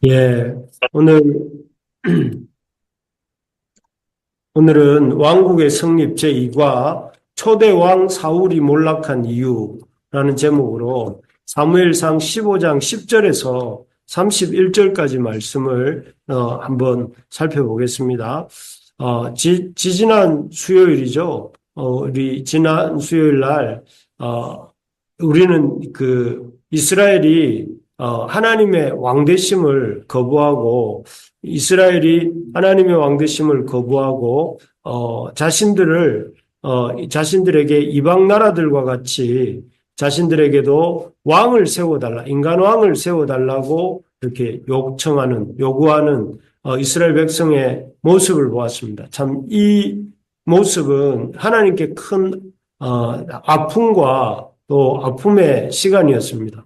예, 오늘, 오늘은 왕국의 성립 제2과 초대왕 사울이 몰락한 이유라는 제목으로 사무엘상 15장 10절에서 31절까지 말씀을 한번 살펴보겠습니다. 지난 수요일이죠. 우리 지난 수요일 날, 우리는 이스라엘이 하나님의 왕되심을 거부하고 이스라엘이 하나님의 왕되심을 거부하고 자신들에게 이방 나라들과 같이 자신들에게도 왕을 세워달라, 인간 왕을 세워달라고 이렇게 요구하는 이스라엘 백성의 모습을 보았습니다. 참 이 모습은 하나님께 큰 아픔과 또 아픔의 시간이었습니다.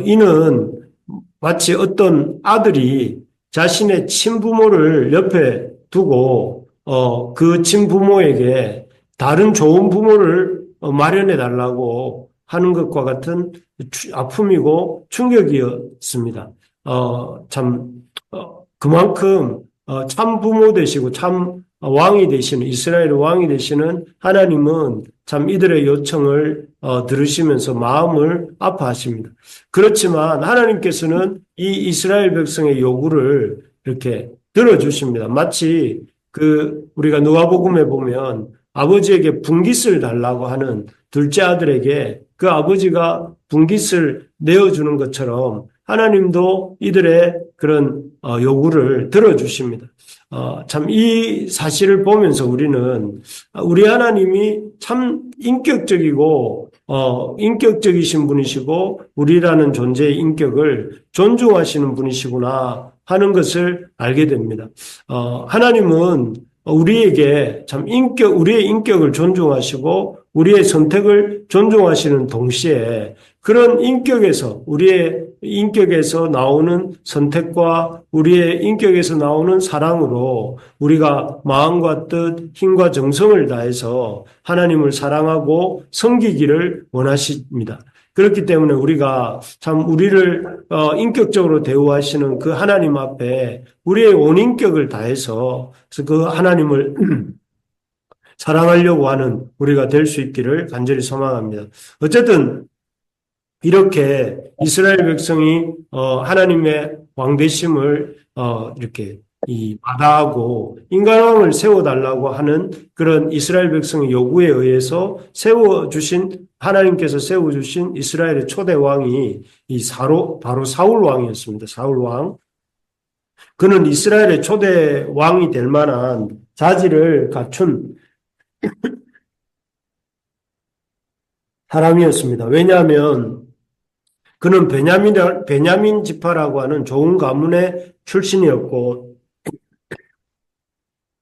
이는 마치 어떤 아들이 자신의 친부모를 옆에 두고 그 친부모에게 다른 좋은 부모를 마련해 달라고 하는 것과 같은 아픔이고 충격이었습니다. 그만큼 참 부모 되시고 참 왕이 되시는 이스라엘의 왕이 되시는 하나님은 참 이들의 요청을 들으시면서 마음을 아파하십니다. 그렇지만 하나님께서는 이 이스라엘 백성의 요구를 이렇게 들어주십니다. 마치 우리가 누가복음에 보면 아버지에게 분깃을 달라고 하는 둘째 아들에게 그 아버지가 분깃을 내어주는 것처럼 하나님도 이들의 그런 요구를 들어주십니다. 참 이 사실을 보면서 우리는 우리 하나님이 참 인격적이신 분이시고 우리라는 존재의 인격을 존중하시는 분이시구나 하는 것을 알게 됩니다. 하나님은 우리에게 우리의 인격을 존중하시고 우리의 선택을 존중하시는 동시에 우리의 인격에서 나오는 선택과 우리의 인격에서 나오는 사랑으로 우리가 마음과 뜻, 힘과 정성을 다해서 하나님을 사랑하고 섬기기를 원하십니다. 그렇기 때문에 우리가 우리를 인격적으로 대우하시는 그 하나님 앞에 우리의 온 인격을 다해서 그 하나님을 사랑하려고 하는 우리가 될 수 있기를 간절히 소망합니다. 어쨌든 이렇게 이스라엘 백성이 하나님의 왕되심을 이렇게 마다하고 인간왕을 세워달라고 하는 그런 이스라엘 백성의 요구에 의해서 하나님께서 세워주신 이스라엘의 초대 왕이 바로 사울 왕이었습니다. 사울 왕. 그는 이스라엘의 초대 왕이 될 만한 자질을 갖춘 사람이었습니다. 왜냐하면 그는 베냐민 지파라고 하는 좋은 가문의 출신이었고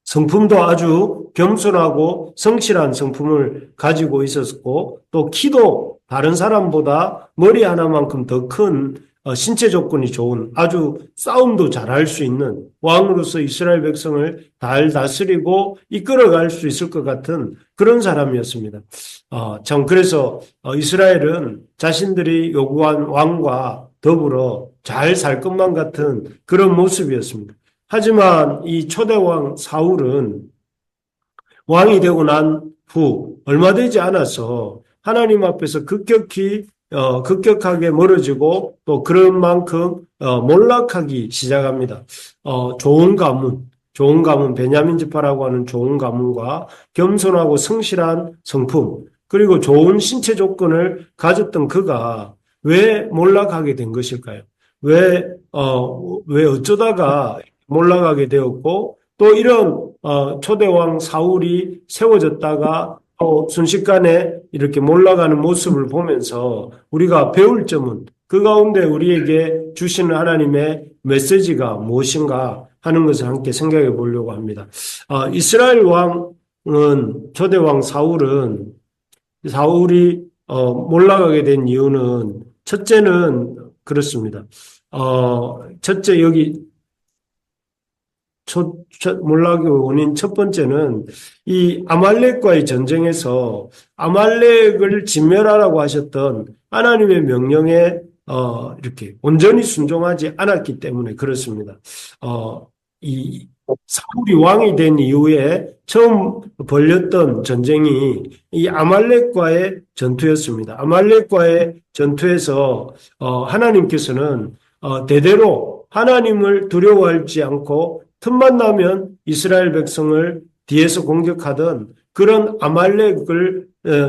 성품도 아주 겸손하고 성실한 성품을 가지고 있었고 또 키도 다른 사람보다 머리 하나만큼 더 큰 신체 조건이 좋은 아주 싸움도 잘할 수 있는 왕으로서 이스라엘 백성을 잘 다스리고 이끌어갈 수 있을 것 같은 그런 사람이었습니다. 그래서 이스라엘은 자신들이 요구한 왕과 더불어 잘 살 것만 같은 그런 모습이었습니다. 하지만 이 초대왕 사울은 왕이 되고 난 후 얼마 되지 않아서 하나님 앞에서 급격하게 멀어지고 또 그런 만큼 몰락하기 시작합니다. 좋은 가문, 베냐민 지파라고 하는 좋은 가문과 겸손하고 성실한 성품, 그리고 좋은 신체 조건을 가졌던 그가 왜 몰락하게 된 것일까요? 왜 어쩌다가 몰락하게 되었고, 또 이런 초대왕 사울이 세워졌다가 순식간에 이렇게 몰락하는 모습을 보면서 우리가 배울 점은 그 가운데 우리에게 주시는 하나님의 메시지가 무엇인가 하는 것을 함께 생각해 보려고 합니다. 이스라엘 왕은 초대왕 사울이 몰락하게 된 이유는 첫째는 그렇습니다. 첫째 여기 몰락의 원인 첫 번째는 이 아말렉과의 전쟁에서 아말렉을 진멸하라고 하셨던 하나님의 명령에 이렇게 온전히 순종하지 않았기 때문에 그렇습니다. 이 사울이 왕이 된 이후에 처음 벌였던 전쟁이 이 아말렉과의 전투였습니다. 아말렉과의 전투에서 하나님께서는 대대로 하나님을 두려워하지 않고 틈만 나면 이스라엘 백성을 뒤에서 공격하던 그런 아말렉을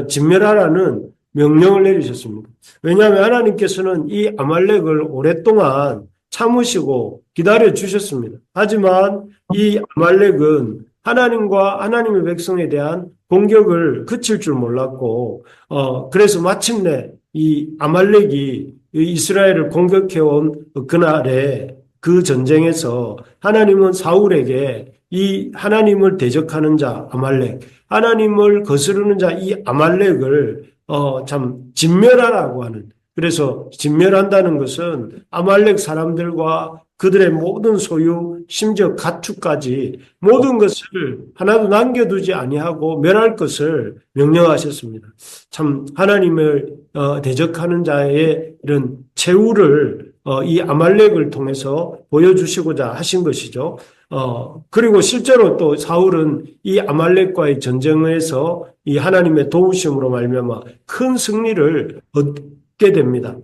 진멸하라는 명령을 내리셨습니다. 왜냐하면 하나님께서는 이 아말렉을 오랫동안 참으시고 기다려 주셨습니다. 하지만 이 아말렉은 하나님과 하나님의 백성에 대한 공격을 그칠 줄 몰랐고, 그래서 마침내 이 아말렉이 이스라엘을 공격해온 그날에 그 전쟁에서 하나님은 사울에게 이 하나님을 대적하는 자 아말렉, 하나님을 거스르는 자 이 아말렉을 참 진멸하라고 하는, 그래서 진멸한다는 것은 아말렉 사람들과 그들의 모든 소유, 심지어 가축까지 모든 것을 하나도 남겨두지 아니하고 멸할 것을 명령하셨습니다. 참 하나님을 대적하는 자의 이런 최후를 이 아말렉을 통해서 보여주시고자 하신 것이죠. 그리고 실제로 또 사울은 이 아말렉과의 전쟁에서 이 하나님의 도우심으로 말미암아 큰 승리를 얻게 됩니다.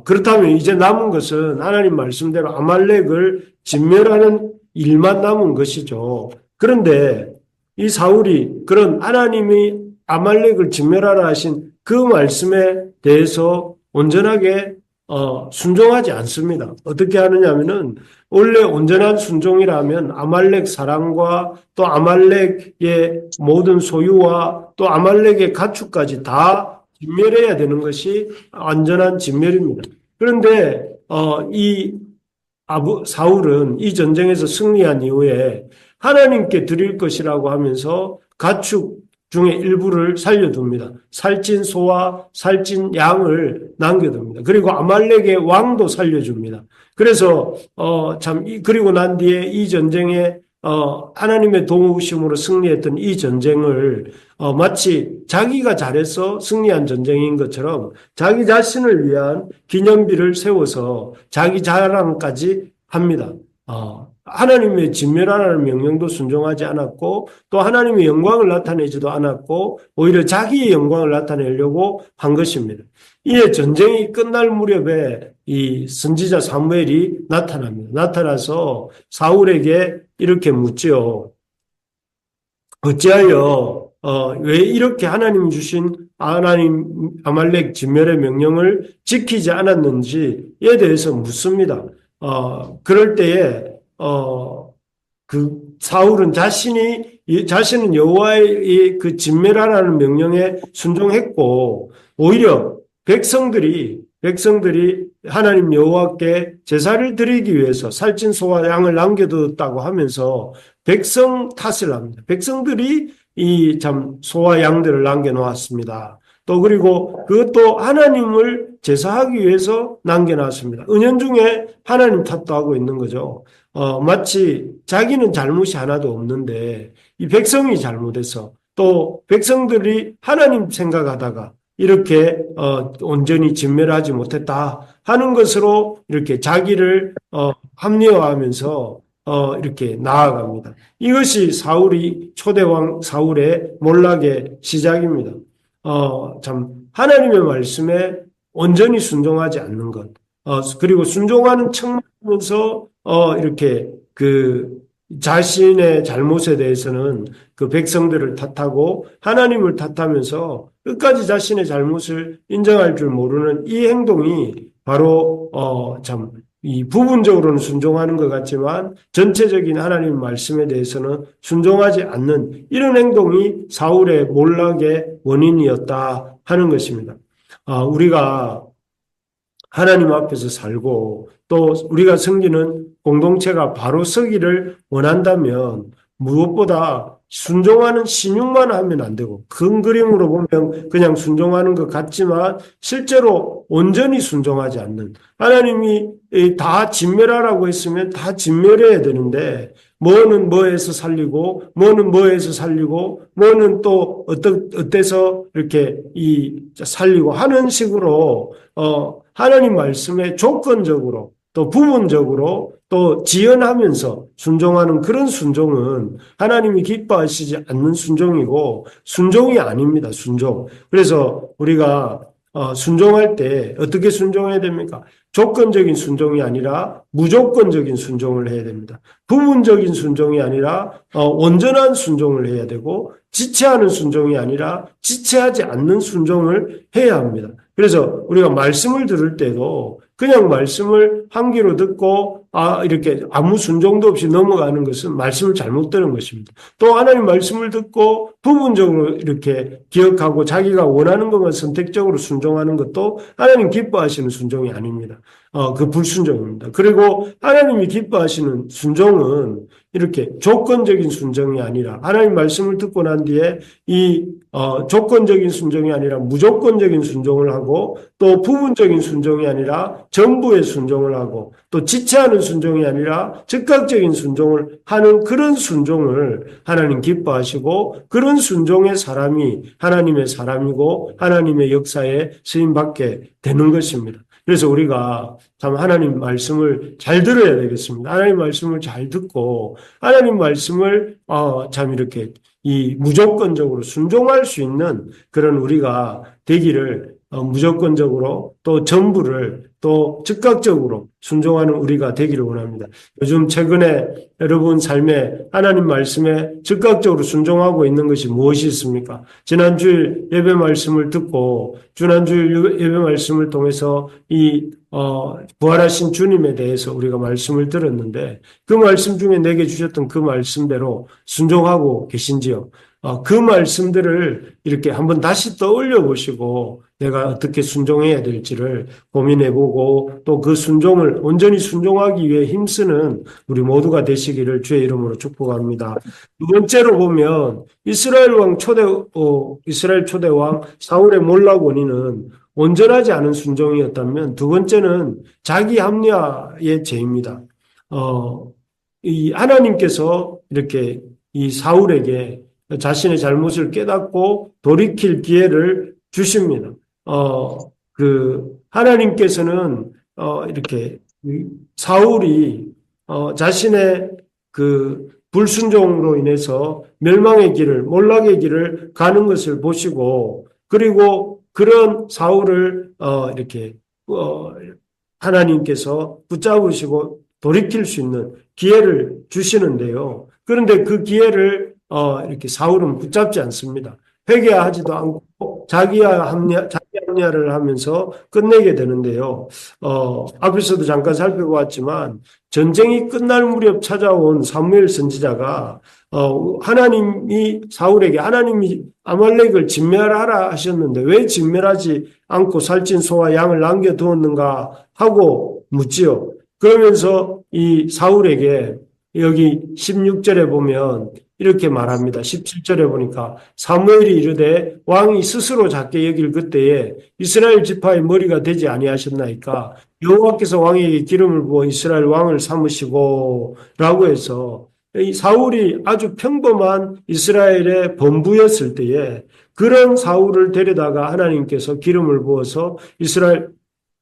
그렇다면 이제 남은 것은 하나님 말씀대로 아말렉을 진멸하는 일만 남은 것이죠. 그런데 이 사울이 그런 하나님이 아말렉을 진멸하라 하신 그 말씀에 대해서 온전하게 순종하지 않습니다. 어떻게 하느냐면은 원래 온전한 순종이라면 아말렉 사랑과 또 아말렉의 모든 소유와 또 아말렉의 가축까지 다 진멸해야 되는 것이 완전한 진멸입니다. 그런데 이 사울은 이 전쟁에서 승리한 이후에 하나님께 드릴 것이라고 하면서 가축 중에 일부를 살려둡니다. 살찐 소와 살찐 양을 남겨둡니다. 그리고 아말렉의 왕도 살려줍니다. 그래서 그리고 난 뒤에 이 전쟁에 하나님의 도우심으로 승리했던 이 전쟁을 마치 자기가 잘해서 승리한 전쟁인 것처럼 자기 자신을 위한 기념비를 세워서 자기 자랑까지 합니다. 하나님의 진멸하라는 명령도 순종하지 않았고 또 하나님의 영광을 나타내지도 않았고 오히려 자기의 영광을 나타내려고 한 것입니다. 이에 전쟁이 끝날 무렵에 이 선지자 사무엘이 나타납니다. 나타나서 사울에게 이렇게 묻지요. 어찌하여 왜 이렇게 하나님 주신 하나님 아말렉 진멸의 명령을 지키지 않았는지에 대해서 묻습니다. 그럴 때에 그 사울은 자신은 여호와의 그 진멸하라는 명령에 순종했고 오히려 백성들이 하나님 여호와께 제사를 드리기 위해서 살찐 소와 양을 남겨두었다고 하면서 백성 탓을 합니다. 백성들이 이 참 소와 양들을 남겨놓았습니다. 또 그리고 그것도 하나님을 제사하기 위해서 남겨놨습니다. 은연중에 하나님 탓도 하고 있는 거죠. 마치 자기는 잘못이 하나도 없는데 이 백성이 잘못해서 또 백성들이 하나님 생각하다가 이렇게 온전히 진멸하지 못했다 하는 것으로 이렇게 자기를 합리화하면서 이렇게 나아갑니다. 이것이 초대왕 사울의 몰락의 시작입니다. 참 하나님의 말씀에 온전히 순종하지 않는 것, 그리고 순종하는 척하면서 이렇게 그 자신의 잘못에 대해서는 그 백성들을 탓하고 하나님을 탓하면서 끝까지 자신의 잘못을 인정할 줄 모르는 이 행동이 바로 참 이 부분적으로는 순종하는 것 같지만 전체적인 하나님 말씀에 대해서는 순종하지 않는 이런 행동이 사울의 몰락의 원인이었다 하는 것입니다. 우리가 하나님 앞에서 살고 또 우리가 섬기는 공동체가 바로 서기를 원한다면 무엇보다 순종하는 신용만 하면 안 되고 큰 그림으로 보면 그냥 순종하는 것 같지만 실제로 온전히 순종하지 않는 하나님이 다 진멸하라고 했으면 다 진멸해야 되는데 뭐는 뭐에서 살리고 뭐는 뭐에서 살리고 뭐는 또 어때서 이렇게 살리고 하는 식으로 하나님 말씀에 조건적으로 또 부분적으로 또 지연하면서 순종하는 그런 순종은 하나님이 기뻐하시지 않는 순종이고 순종이 아닙니다. 순종. 그래서 우리가 순종할 때 어떻게 순종해야 됩니까? 조건적인 순종이 아니라 무조건적인 순종을 해야 됩니다. 부분적인 순종이 아니라 온전한 순종을 해야 되고 지체하는 순종이 아니라 지체하지 않는 순종을 해야 합니다. 그래서 우리가 말씀을 들을 때도 그냥 말씀을 한 귀로 듣고 이렇게 아무 순종도 없이 넘어가는 것은 말씀을 잘못 들은 것입니다. 또 하나님 말씀을 듣고 부분적으로 이렇게 기억하고 자기가 원하는 것만 선택적으로 순종하는 것도 하나님 기뻐하시는 순종이 아닙니다. 그 불순종입니다. 그리고 하나님이 기뻐하시는 순종은 이렇게 조건적인 순종이 아니라 하나님 말씀을 듣고 난 뒤에 이 조건적인 순종이 아니라 무조건적인 순종을 하고 또 부분적인 순종이 아니라 전부의 순종을 하고 또 지체하는 순종이 아니라 즉각적인 순종을 하는 그런 순종을 하나님 기뻐하시고 그런 순종의 사람이 하나님의 사람이고 하나님의 역사에 쓰임받게 되는 것입니다. 그래서 우리가 참 하나님 말씀을 잘 들어야 되겠습니다. 하나님 말씀을 잘 듣고 하나님 말씀을 참 이렇게 이 무조건적으로 순종할 수 있는 그런 우리가 되기를 무조건적으로 또 전부를 또 즉각적으로 순종하는 우리가 되기를 원합니다. 요즘 최근에 여러분 삶에 하나님 말씀에 즉각적으로 순종하고 있는 것이 무엇이 있습니까? 지난주일 예배 말씀을 듣고 지난주일 예배 말씀을 통해서 이 부활하신 주님에 대해서 우리가 말씀을 들었는데 그 말씀 중에 내게 주셨던 그 말씀대로 순종하고 계신지요? 그 말씀들을 이렇게 한번 다시 떠올려 보시고 내가 어떻게 순종해야 될지를 고민해 보고 또 그 순종을 온전히 순종하기 위해 힘쓰는 우리 모두가 되시기를 주의 이름으로 축복합니다. 두 번째로 보면 이스라엘 초대 왕 사울의 몰락 원인은 온전하지 않은 순종이었다면 두 번째는 자기 합리화의 죄입니다. 이 하나님께서 이렇게 이 사울에게 자신의 잘못을 깨닫고 돌이킬 기회를 주십니다. 하나님께서는, 이렇게, 사울이, 자신의 그 불순종으로 인해서 멸망의 길을, 몰락의 길을 가는 것을 보시고, 그리고 그런 사울을, 이렇게, 하나님께서 붙잡으시고 돌이킬 수 있는 기회를 주시는데요. 그런데 그 기회를 이렇게 사울은 붙잡지 않습니다. 회개하지도 않고 자기 합리화를 하면서 끝내게 되는데요. 앞에서도 잠깐 살펴보았지만 전쟁이 끝날 무렵 찾아온 사무엘 선지자가 하나님이 사울에게 하나님이 아말렉을 진멸하라 하셨는데 왜 진멸하지 않고 살찐 소와 양을 남겨두었는가 하고 묻지요. 그러면서 이 사울에게 여기 16절에 보면 이렇게 말합니다. 17절에 보니까 사무엘이 이르되 왕이 스스로 작게 여길 그때에 이스라엘 지파의 머리가 되지 아니하셨나이까 여호와께서 왕에게 기름을 부어 이스라엘 왕을 삼으시고 라고 해서 이 사울이 아주 평범한 이스라엘의 범부였을 때에 그런 사울을 데려다가 하나님께서 기름을 부어서 이스라엘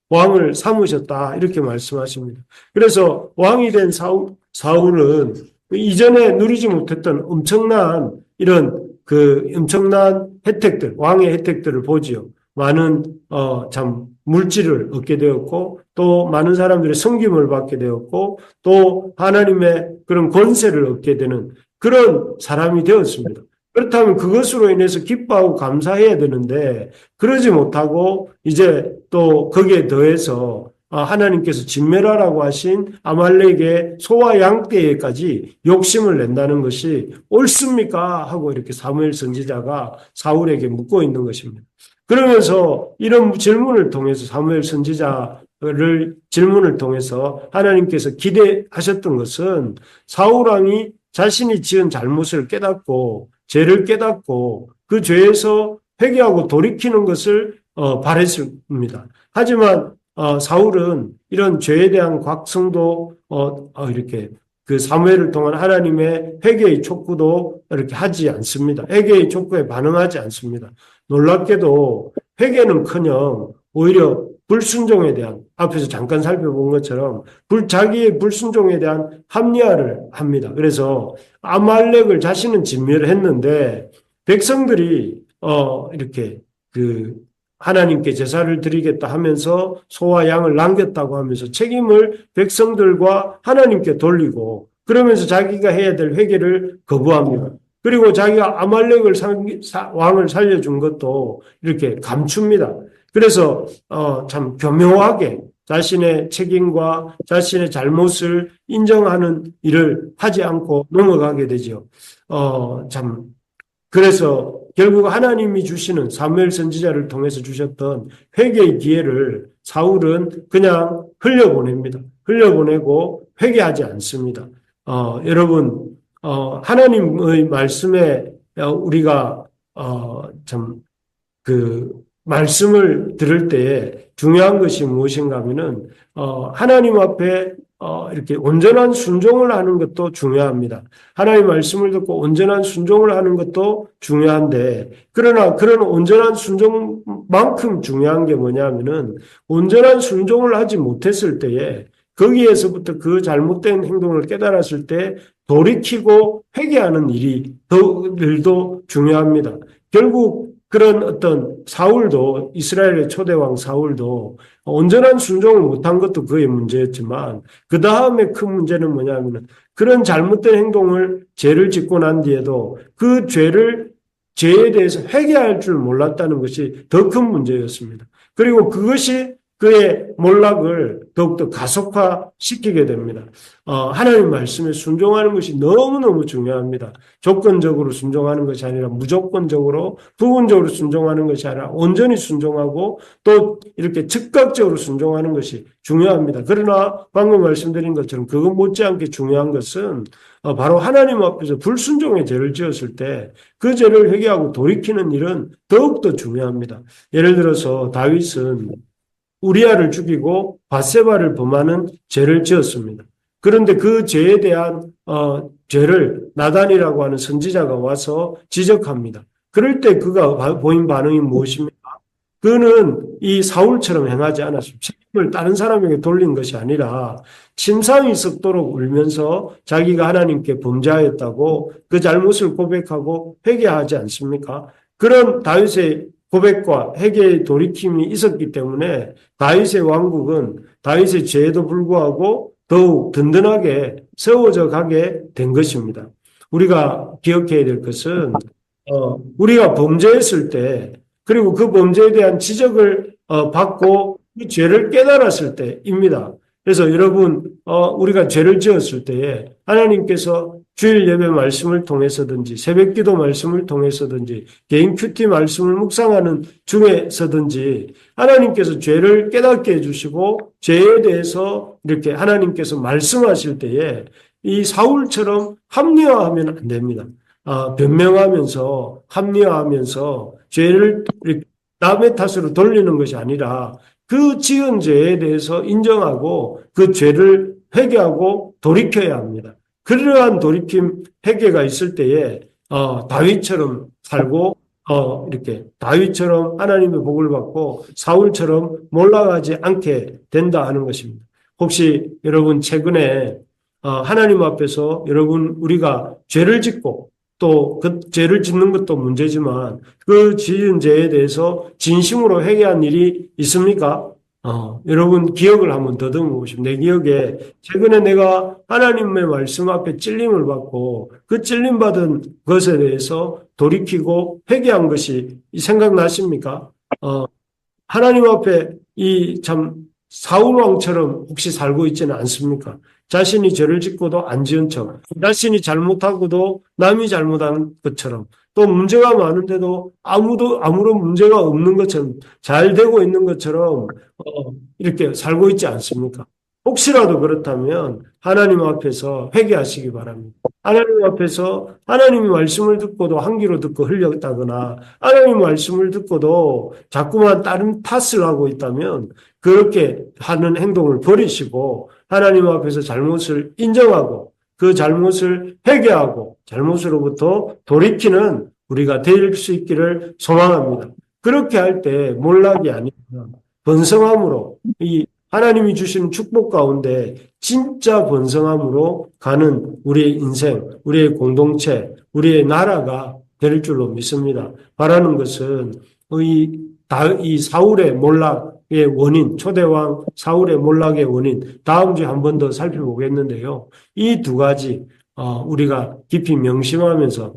왕을 삼으셨다 이렇게 말씀하십니다. 그래서 왕이 된 사울은 이전에 누리지 못했던 엄청난 혜택들, 왕의 혜택들을 보지요. 많은 참 물질을 얻게 되었고 또 많은 사람들의 섬김을 받게 되었고 또 하나님의 그런 권세를 얻게 되는 그런 사람이 되었습니다. 그렇다면 그것으로 인해서 기뻐하고 감사해야 되는데 그러지 못하고 이제 또 거기에 더해서 하나님께서 진멸하라고 하신 아말렉의 소와 양떼에까지 욕심을 낸다는 것이 옳습니까? 하고 이렇게 사무엘 선지자가 사울에게 묻고 있는 것입니다. 그러면서 이런 질문을 통해서 사무엘 선지자를 질문을 통해서 하나님께서 기대하셨던 것은 사울 왕이 자신이 지은 잘못을 깨닫고 죄를 깨닫고 그 죄에서 회개하고 돌이키는 것을 바랬습니다. 하지만 사울은 이런 죄에 대한 각성도 이렇게 그 사무엘을 통한 하나님의 회개의 촉구도 이렇게 하지 않습니다. 회개의 촉구에 반응하지 않습니다. 놀랍게도 회개는커녕 오히려 불순종에 대한, 앞에서 잠깐 살펴본 것처럼 자기의 불순종에 대한 합리화를 합니다. 그래서 아말렉을 자신은 진멸했는데 백성들이 이렇게 그 하나님께 제사를 드리겠다 하면서 소와 양을 남겼다고 하면서 책임을 백성들과 하나님께 돌리고, 그러면서 자기가 해야 될 회개를 거부합니다. 그리고 자기가 아말렉을 왕을 살려준 것도 이렇게 감춥니다. 그래서 참 교묘하게 자신의 책임과 자신의 잘못을 인정하는 일을 하지 않고 넘어가게 되죠. 참 그래서 결국 하나님이 주시는 사무엘 선지자를 통해서 주셨던 회개의 기회를 사울은 그냥 흘려보냅니다. 흘려보내고 회개하지 않습니다. 여러분, 하나님의 말씀에 우리가 참 그 말씀을 들을 때에 중요한 것이 무엇인가 하면은 하나님 앞에 이렇게 온전한 순종을 하는 것도 중요합니다. 하나님 말씀을 듣고 온전한 순종을 하는 것도 중요한데, 그러나 그런 온전한 순종만큼 중요한 게 뭐냐면은 온전한 순종을 하지 못했을 때에 거기에서부터 그 잘못된 행동을 깨달았을 때 돌이키고 회개하는 일도 중요합니다. 결국 그런 어떤 사울도, 이스라엘의 초대왕 사울도 온전한 순종을 못한 것도 그의 문제였지만, 그 다음에 큰 문제는 뭐냐면 그런 잘못된 행동을 죄를 짓고 난 뒤에도 그 죄에 대해서 회개할 줄 몰랐다는 것이 더 큰 문제였습니다. 그리고 그것이 그의 몰락을 더욱더 가속화시키게 됩니다. 하나님 말씀에 순종하는 것이 너무너무 중요합니다. 조건적으로 순종하는 것이 아니라 무조건적으로, 부분적으로 순종하는 것이 아니라 온전히 순종하고 또 이렇게 즉각적으로 순종하는 것이 중요합니다. 그러나 방금 말씀드린 것처럼 그것 못지않게 중요한 것은 바로 하나님 앞에서 불순종의 죄를 지었을 때 그 죄를 회개하고 돌이키는 일은 더욱더 중요합니다. 예를 들어서 다윗은 우리아를 죽이고 밧세바를 범하는 죄를 지었습니다. 그런데 그 죄에 대한 죄를 나단이라고 하는 선지자가 와서 지적합니다. 그럴 때 그가 보인 반응이 무엇입니까? 그는 이 사울처럼 행하지 않았습니다. 책임을 다른 사람에게 돌린 것이 아니라 침상이 썩도록 울면서 자기가 하나님께 범죄하였다고 그 잘못을 고백하고 회개하지 않습니까? 그런 다윗의 고백과 회개의 돌이킴이 있었기 때문에 다윗의 왕국은 다윗의 죄에도 불구하고 더욱 든든하게 세워져 가게 된 것입니다. 우리가 기억해야 될 것은 우리가 범죄했을 때, 그리고 그 범죄에 대한 지적을 받고 그 죄를 깨달았을 때입니다. 그래서 여러분, 우리가 죄를 지었을 때에 하나님께서 주일 예배 말씀을 통해서든지 새벽 기도 말씀을 통해서든지 개인 큐티 말씀을 묵상하는 중에서든지 하나님께서 죄를 깨닫게 해주시고 죄에 대해서 이렇게 하나님께서 말씀하실 때에 이 사울처럼 합리화하면 안 됩니다. 변명하면서 합리화하면서 죄를 남의 탓으로 돌리는 것이 아니라 그 지은 죄에 대해서 인정하고 그 죄를 회개하고 돌이켜야 합니다. 그러한 돌이킴 회개가 있을 때에 다윗처럼 살고 이렇게 다윗처럼 하나님의 복을 받고 사울처럼 몰락하지 않게 된다 하는 것입니다. 혹시 여러분 최근에 하나님 앞에서 여러분 우리가 죄를 짓고 또 그 죄를 짓는 것도 문제지만 그 지은 죄에 대해서 진심으로 회개한 일이 있습니까? 여러분 기억을 한번 더듬어 보시면 내 기억에 최근에 내가 하나님의 말씀 앞에 찔림을 받고 그 찔림 받은 것에 대해서 돌이키고 회개한 것이 생각나십니까? 하나님 앞에 이 참 사울 왕처럼 혹시 살고 있지는 않습니까? 자신이 죄를 짓고도 안 지은 척, 자신이 잘못하고도 남이 잘못한 것처럼, 또 문제가 많은데도 아무런 문제가 없는 것처럼, 잘 되고 있는 것처럼 이렇게 살고 있지 않습니까? 혹시라도 그렇다면 하나님 앞에서 회개하시기 바랍니다. 하나님 앞에서 하나님의 말씀을 듣고도 한 귀로 듣고 흘렸다거나 하나님의 말씀을 듣고도 자꾸만 다른 탓을 하고 있다면 그렇게 하는 행동을 버리시고 하나님 앞에서 잘못을 인정하고 그 잘못을 회개하고 잘못으로부터 돌이키는 우리가 될 수 있기를 소망합니다. 그렇게 할 때 몰락이 아니라 번성함으로 이 하나님이 주시는 축복 가운데 진짜 번성함으로 가는 우리의 인생, 우리의 공동체, 우리의 나라가 될 줄로 믿습니다. 바라는 것은 이 사울의 몰락의 원인, 초대왕 사울의 몰락의 원인, 다음 주에 한 번 더 살펴보겠는데요. 이 두 가지 우리가 깊이 명심하면서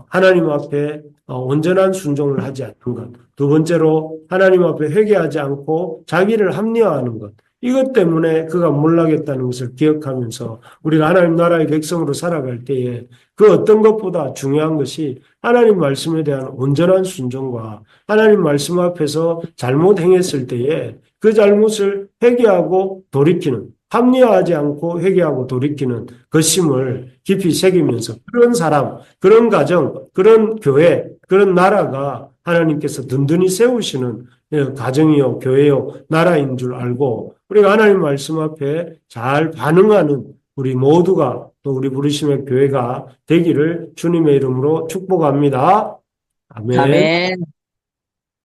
하나님 앞에 온전한 순종을 하지 않는 것. 두 번째로 하나님 앞에 회개하지 않고 자기를 합리화하는 것. 이것 때문에 그가 몰락했다는 것을 기억하면서 우리가 하나님 나라의 백성으로 살아갈 때에 그 어떤 것보다 중요한 것이 하나님 말씀에 대한 온전한 순종과 하나님 말씀 앞에서 잘못 행했을 때에 그 잘못을 회개하고 돌이키는, 합리화하지 않고 회개하고 돌이키는 것임을 깊이 새기면서 그런 사람, 그런 가정, 그런 교회, 그런 나라가 하나님께서 든든히 세우시는 가정이요, 교회요, 나라인 줄 알고 우리가 하나님 말씀 앞에 잘 반응하는 우리 모두가 또 우리 부르심의 교회가 되기를 주님의 이름으로 축복합니다. 아멘. 아멘.